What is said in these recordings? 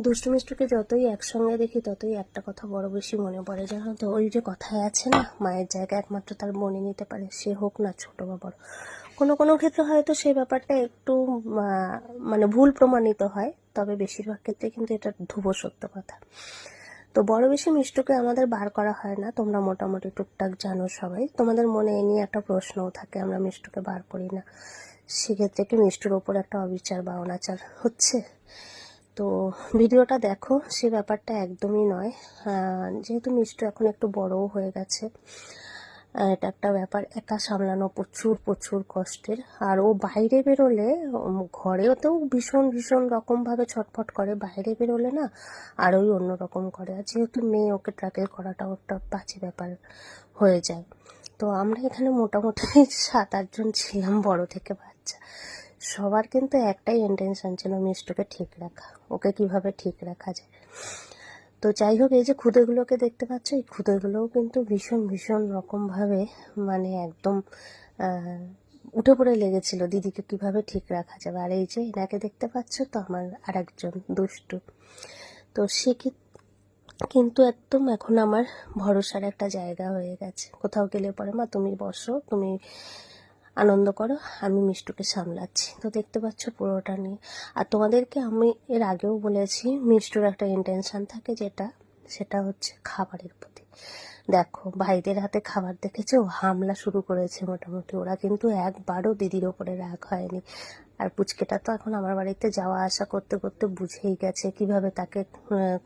দুষ্টু মিষ্টুকে যতই একসঙ্গে দেখি ততই একটা কথা বড় বেশি মনে পড়ে, জানো তো? ওই যে কথায় আছে না, মায়ের জায়গা একমাত্র তার বোনই নিতে পারে, সে হোক না ছোট বা বড়। কোনো কোনো ক্ষেত্রে হয়তো সেই ব্যাপারটা একটু মানে ভুল প্রমাণিত হয়, তবে বেশিরভাগ ক্ষেত্রে কিন্তু এটা ধ্রুব সত্য কথা। তো বড় বেশি মিষ্টুকে আমাদের বার করা হয় না, তোমরা মোটামুটি টুকটাক জানো সবাই। তোমাদের মনে এ নিয়ে একটা প্রশ্নও থাকে, আমরা মিষ্টুকে বার করি না, সেক্ষেত্রে কি মিষ্টুর ওপর একটা অবিচার বা অনাচার হচ্ছে? তো ভিডিওটা দেখো, সে ব্যাপারটা একদমই নয়। যেহেতু মিষ্টু এখন একটু বড়ও হয়ে গেছে, এটা একটা ব্যাপার একা সামলানো প্রচুর প্রচুর কষ্টের। আর ও বাইরে বেরোলে, ঘরেতেও ভীষণ ভীষণ রকমভাবে ছটফট করে, বাইরে বেরোলে না আরোই অন্যরকম করে। আর যেহেতু মেয়ে, ওকে ট্র্যাকেল করাটাও একটা বাজে ব্যাপার হয়ে যায়। তো আমরা এখানে মোটামুটি 7-8 জন ছিলাম, বড় থেকে বাচ্চা। সবার কিন্তু একটাই ইন্টেনশন ছিল মিষ্টুকে ঠিক রাখা, ওকে কিভাবে ঠিক রাখা যায়। তো যাই হোক, এই যে খুদেগুলোকে দেখতে পাচ্ছ, এই খুদেগুলোও কিন্তু ভীষণ ভীষণ রকমভাবে মানে একদম উঠে পড়ে লেগেছিল দিদিকে কিভাবে ঠিক রাখা যাবে। আর এই যে এনাকে দেখতে পাচ্ছ তো, আমার আর একজন দুষ্টু। তো সে কিন্তু একদম এখন আমার ভরসার একটা জায়গা হয়ে গেছে। কোথাও গেলে পরে, মা তুমি বসো, তুমি আনন্দ করো, আমি মিষ্টুকে সামলাচ্ছি। তো দেখতে পাচ্ছ পুরোটা নিয়ে। আর তোমাদেরকে আমি এর আগেও বলেছি, মিষ্টুর একটা ইন্টেনশন থাকে, সেটা হচ্ছে খাবারের প্রতি। দেখো, ভাইদের হাতে খাবার দেখেছে, ও হামলা শুরু করেছে মোটামুটি। ওরা কিন্তু একবারও দিদির ওপরে রাগ হয়নি। আর পুচকেটা তো এখন আমার বাড়িতে যাওয়া আসা করতে করতে বুঝেই গেছে কিভাবে তাকে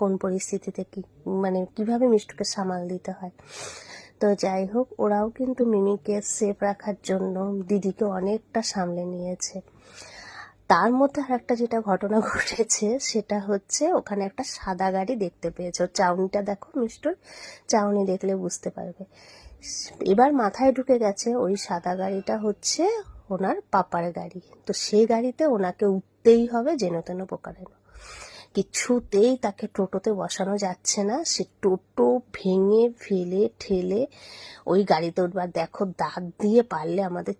কোন পরিস্থিতিতে কি মানে কিভাবে মিষ্টুকে সামাল দিতে হয়। তো যাই হোক, ওরাও কিন্তু মিমিকে সেফ রাখার জন্য দিদিকে অনেকটা সামলে নিয়েছে। তার মধ্যে আর একটা যেটা ঘটনা ঘটেছে, সেটা হচ্ছে ওখানে একটা সাদা গাড়ি দেখতে পেয়েছো। চাউনিটা দেখো মিষ্টুর, চাউনি দেখলে বুঝতে পারবে। এবার মাথায় ঢুকে গেছে ওই সাদা গাড়িটা হচ্ছে ওনার পাপার গাড়ি। তো সেই গাড়িতে ওনাকে উঠতেই হবে, যেন তেন প্রকারেণ। কিছুতেই তাকে টোটোতে বসানো যাচ্ছে না, সে টোটো ভেঙে ফেলে ঠেলে ওই গাড়িতে উঠবার, দেখো দাঁত দিয়ে পারলে আমাদের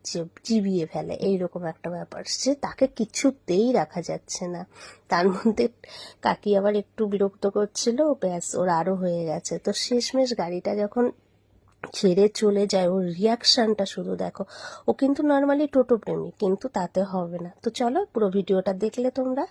চিবিয়ে ফেলে, এইরকম একটা ব্যাপার। সে তাকে কিছুতেই রাখা যাচ্ছে না। তার মধ্যে কাকি আবার একটু বিরক্ত করছিল, ব্যাস ওর আরো হয়ে গেছে। তো শেষমেশ গাড়িটা যখন ছেড়ে চলে যায়, ওর রিয়াকশনটা শুধু দেখো। ও কিন্তু নর্মালি টোটো প্রেমী, কিন্তু তাতে হবে না। তো চলো পুরো ভিডিওটা দেখলে তোমরা।